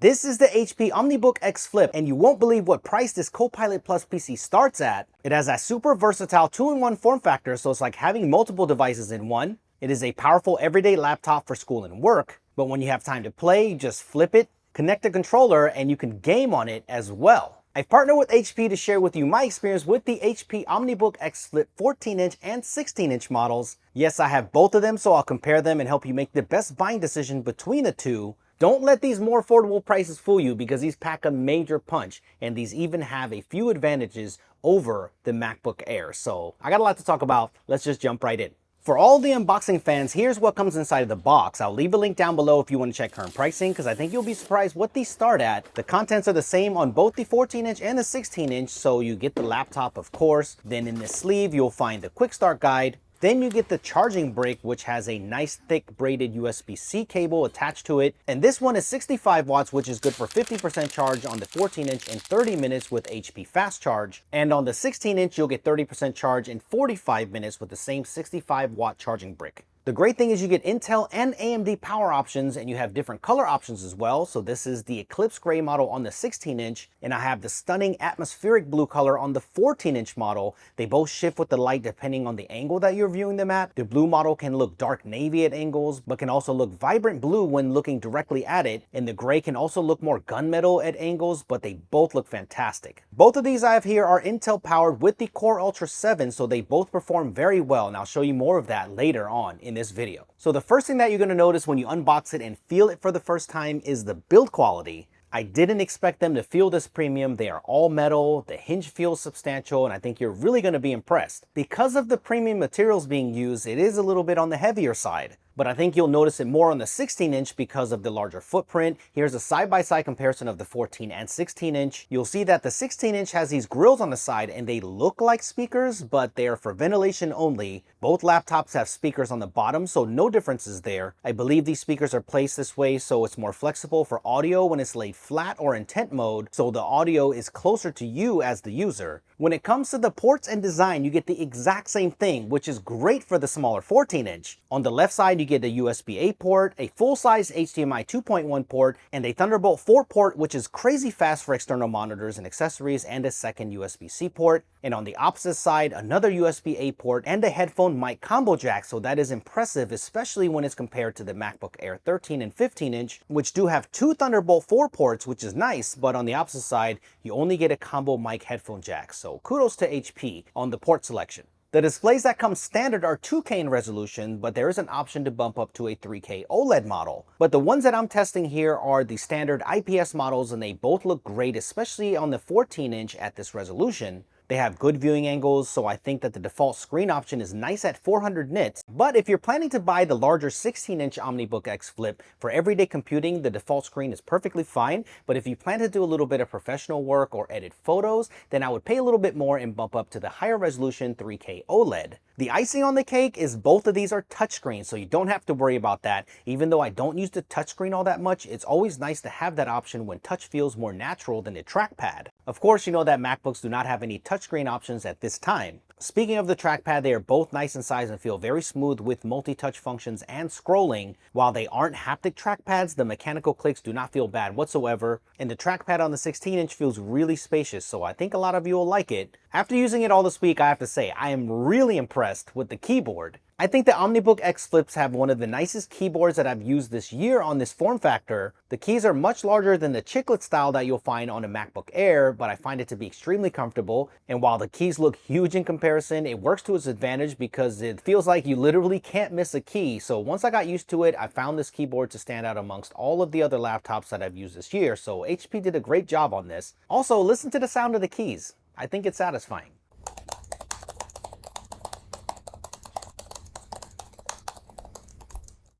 This is the HP Omnibook X Flip, and you won't believe what price this Copilot Plus PC starts at. It has that super versatile 2-in-1 form factor, so it's like having multiple devices in one. It is a powerful everyday laptop for school and work, but when you have time to play, you just flip it, connect a controller, and you can game on it as well. I've partnered with HP to share with you my experience with the HP Omnibook X Flip 14-inch and 16-inch models. Yes, I have both of them, so I'll compare them and help you make the best buying decision between the two. Don't let these more affordable prices fool you, because these pack a major punch, and these even have a few advantages over the MacBook Air. So I got a lot to talk about. Let's just jump right in. For all the unboxing fans, here's what comes inside of the box. I'll leave a link down below if you want to check current pricing, because I think you'll be surprised what these start at. The contents are the same on both the 14-inch and the 16-inch, so you get the laptop, of course. Then in the sleeve, you'll find the quick start guide. Then you get the charging brick, which has a nice thick braided USB-C cable attached to it. And this one is 65 watts, which is good for 50% charge on the 14-inch in 30 minutes with HP Fast Charge. And on the 16-inch, you'll get 30% charge in 45 minutes with the same 65-watt charging brick. The great thing is you get Intel and AMD power options, and you have different color options as well. So this is the Eclipse Gray model on the 16-inch, and I have the stunning atmospheric blue color on the 14-inch model. They both shift with the light depending on the angle that you're viewing them at. The blue model can look dark navy at angles, but can also look vibrant blue when looking directly at it. And the gray can also look more gunmetal at angles, but they both look fantastic. Both of these I have here are Intel powered with the Core Ultra 7, so they both perform very well, and I'll show you more of that later on in this video. So the first thing that you're going to notice when you unbox it and feel it for the first time is the build quality. I didn't expect them to feel this premium. They are all metal, the hinge feels substantial, and I think you're really going to be impressed. Because of the premium materials being used, it is a little bit on the heavier side. But I think you'll notice it more on the 16-inch because of the larger footprint. Here's a side-by-side comparison of the 14 and 16-inch. You'll see that the 16-inch has these grills on the side, and they look like speakers, but they are for ventilation only. Both laptops have speakers on the bottom, so no differences there. I believe these speakers are placed this way so it's more flexible for audio when it's laid flat or in tent mode, so the audio is closer to you as the user. When it comes to the ports and design, you get the exact same thing, which is great for the smaller 14-inch. On the left side, you get a USB-A port, a full-size HDMI 2.1 port, and a Thunderbolt 4 port, which is crazy fast for external monitors and accessories, and a second USB-C port. And on the opposite side, another USB-A port and a headphone mic combo jack, so that is impressive, especially when it's compared to the MacBook Air 13 and 15-inch, which do have two Thunderbolt 4 ports, which is nice, but on the opposite side, you only get a combo mic headphone jack, so kudos to HP on the port selection. The displays that come standard are 2K in resolution, but there is an option to bump up to a 3K OLED model. But the ones that I'm testing here are the standard IPS models, and they both look great, especially on the 14-inch at this resolution. They have good viewing angles, so I think that the default screen option is nice at 400 nits. But if you're planning to buy the larger 16-inch Omnibook X Flip, for everyday computing, the default screen is perfectly fine. But if you plan to do a little bit of professional work or edit photos, then I would pay a little bit more and bump up to the higher resolution 3K OLED. The icing on the cake is both of these are touchscreens, so you don't have to worry about that. Even though I don't use the touchscreen all that much, it's always nice to have that option when touch feels more natural than a trackpad. Of course, you know that MacBooks do not have any touchscreen options at this time. Speaking of the trackpad, they are both nice in size and feel very smooth with multi-touch functions and scrolling. While they aren't haptic trackpads, the mechanical clicks do not feel bad whatsoever. And the trackpad on the 16-inch feels really spacious, so I think a lot of you will like it. After using it all this week, I have to say, I am really impressed with the keyboard. I think the Omnibook X Flips have one of the nicest keyboards that I've used this year on this form factor. The keys are much larger than the chiclet style that you'll find on a MacBook Air, but I find it to be extremely comfortable. And while the keys look huge in comparison, it works to its advantage because it feels like you literally can't miss a key. So once I got used to it, I found this keyboard to stand out amongst all of the other laptops that I've used this year. So HP did a great job on this. Also, listen to the sound of the keys. I think it's satisfying.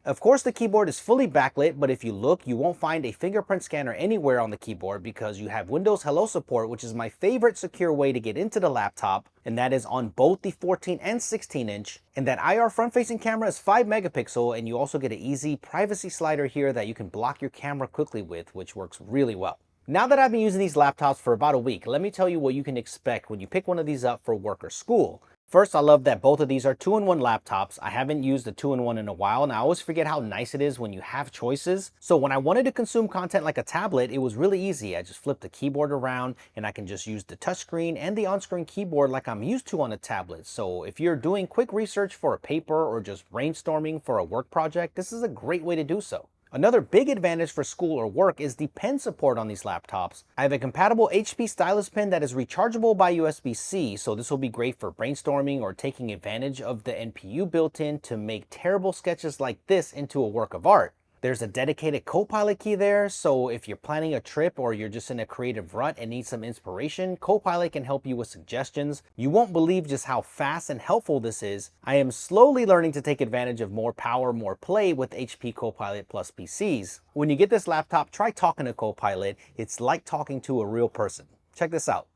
Of course, the keyboard is fully backlit, but if you look, you won't find a fingerprint scanner anywhere on the keyboard because you have Windows Hello support, which is my favorite secure way to get into the laptop, and that is on both the 14 and 16-inch. And that IR front-facing camera is 5 megapixel, and you also get an easy privacy slider here that you can block your camera quickly with, which works really well. Now that I've been using these laptops for about a week, let me tell you what you can expect when you pick one of these up for work or school. First, I love that both of these are 2-in-1 laptops. I haven't used the 2-in-1 in a while, and I always forget how nice it is when you have choices. So when I wanted to consume content like a tablet, it was really easy. I just flipped the keyboard around and I can just use the touchscreen and the on-screen keyboard like I'm used to on a tablet. So if you're doing quick research for a paper or just brainstorming for a work project, this is a great way to do so. Another big advantage for school or work is the pen support on these laptops. I have a compatible HP stylus pen that is rechargeable by USB-C, so this will be great for brainstorming or taking advantage of the NPU built in to make terrible sketches like this into a work of art. There's a dedicated Copilot key there, so if you're planning a trip or you're just in a creative rut and need some inspiration, Copilot can help you with suggestions. You won't believe just how fast and helpful this is. I am slowly learning to take advantage of more power, more play with HP Copilot Plus PCs. When you get this laptop, try talking to Copilot. It's like talking to a real person. Check this out.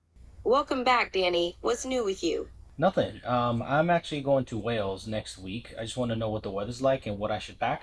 Welcome back, Danny. What's new with you? Nothing. I'm actually going to Wales next week. I just want to know what the weather's like and what I should pack.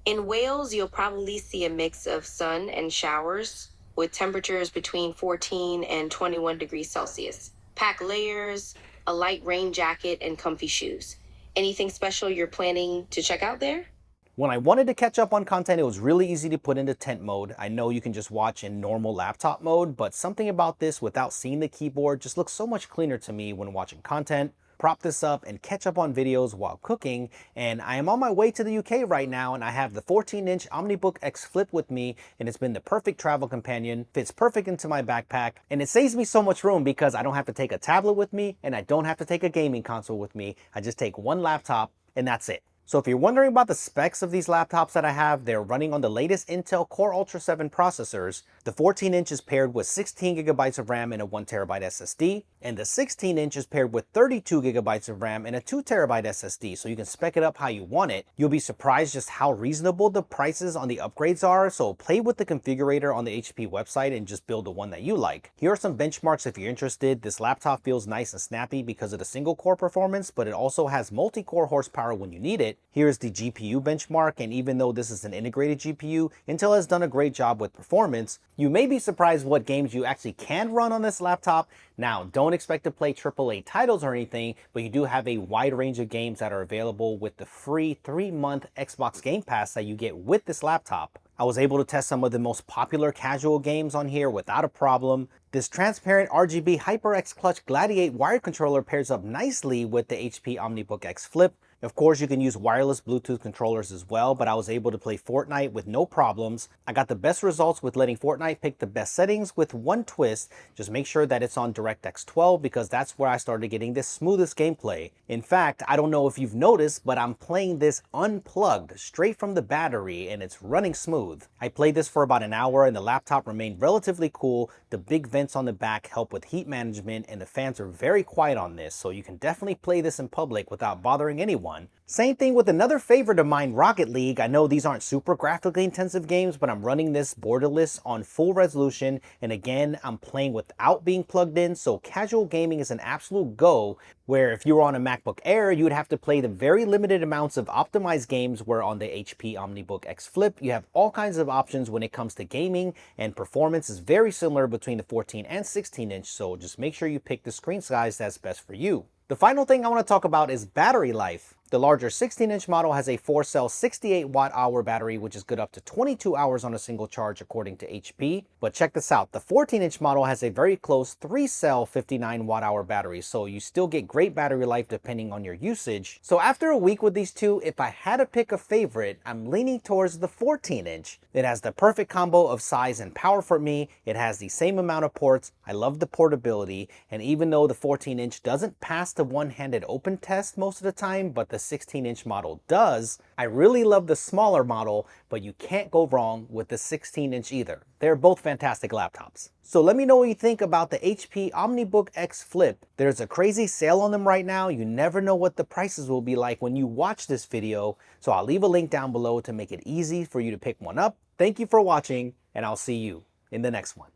In Wales, you'll probably see a mix of sun and showers with temperatures between 14 and 21 degrees Celsius. Pack layers, a light rain jacket, and comfy shoes. Anything special you're planning to check out there? When I wanted to catch up on content, it was really easy to put into tent mode. I know you can just watch in normal laptop mode, but something about this without seeing the keyboard just looks so much cleaner to me when watching content. Prop this up and catch up on videos while cooking, and I am on my way to the UK right now, and I have the 14-inch Omnibook X Flip with me, and it's been the perfect travel companion, fits perfect into my backpack, and it saves me so much room because I don't have to take a tablet with me and I don't have to take a gaming console with me. I just take one laptop and that's it. So if you're wondering about the specs of these laptops that I have, they're running on the latest Intel Core Ultra 7 processors. The 14-inch is paired with 16 gigabytes of RAM and a 1TB SSD, and the 16-inch is paired with 32 gigabytes of RAM and a 2TB SSD, so you can spec it up how you want it. You'll be surprised just how reasonable the prices on the upgrades are, so play with the configurator on the HP website and just build the one that you like. Here are some benchmarks if you're interested. This laptop feels nice and snappy because of the single core performance, but it also has multi-core horsepower when you need it. Here's the GPU benchmark, and even though this is an integrated GPU, Intel has done a great job with performance. You may be surprised what games you actually can run on this laptop. Now, don't expect to play AAA titles or anything, but you do have a wide range of games that are available with the free 3-month Xbox Game Pass that you get with this laptop. I was able to test some of the most popular casual games on here without a problem. This transparent RGB HyperX Clutch Gladiate wired controller pairs up nicely with the HP Omnibook X Flip. Of course, you can use wireless Bluetooth controllers as well, but I was able to play Fortnite with no problems. I got the best results with letting Fortnite pick the best settings with one twist. Just make sure that it's on DirectX 12 because that's where I started getting the smoothest gameplay. In fact, I don't know if you've noticed, but I'm playing this unplugged straight from the battery and it's running smooth. I played this for about an hour and the laptop remained relatively cool. The big vents on the back help with heat management and the fans are very quiet on this, so you can definitely play this in public without bothering anyone. Same thing with another favorite of mine, Rocket League. I know these aren't super graphically intensive games, but I'm running this borderless on full resolution, and again, I'm playing without being plugged in, so casual gaming is an absolute go, where if you were on a MacBook Air, you would have to play the very limited amounts of optimized games, where on the HP Omnibook X Flip, you have all kinds of options when it comes to gaming, and performance is very similar between the 14 and 16-inch, so just make sure you pick the screen size that's best for you. The final thing I want to talk about is battery life. The larger 16-inch model has a 4-cell 68 watt-hour battery, which is good up to 22 hours on a single charge according to HP. But check this out, the 14-inch model has a very close 3-cell 59 watt-hour battery, so you still get great battery life depending on your usage. So after a week with these two, if I had to pick a favorite, I'm leaning towards the 14-inch. It has the perfect combo of size and power for me. It has the same amount of ports. I love the portability, and even though the 14-inch doesn't pass the one-handed open test most of the time, but the 16-inch model does, I really love the smaller model, but you can't go wrong with the 16-inch either. They're both fantastic laptops. So let me know what you think about the HP Omnibook X Flip. There's a crazy sale on them right now. You never know what the prices will be like when you watch this video, so I'll leave a link down below to make it easy for you to pick one up. Thank you for watching, and I'll see you in the next one.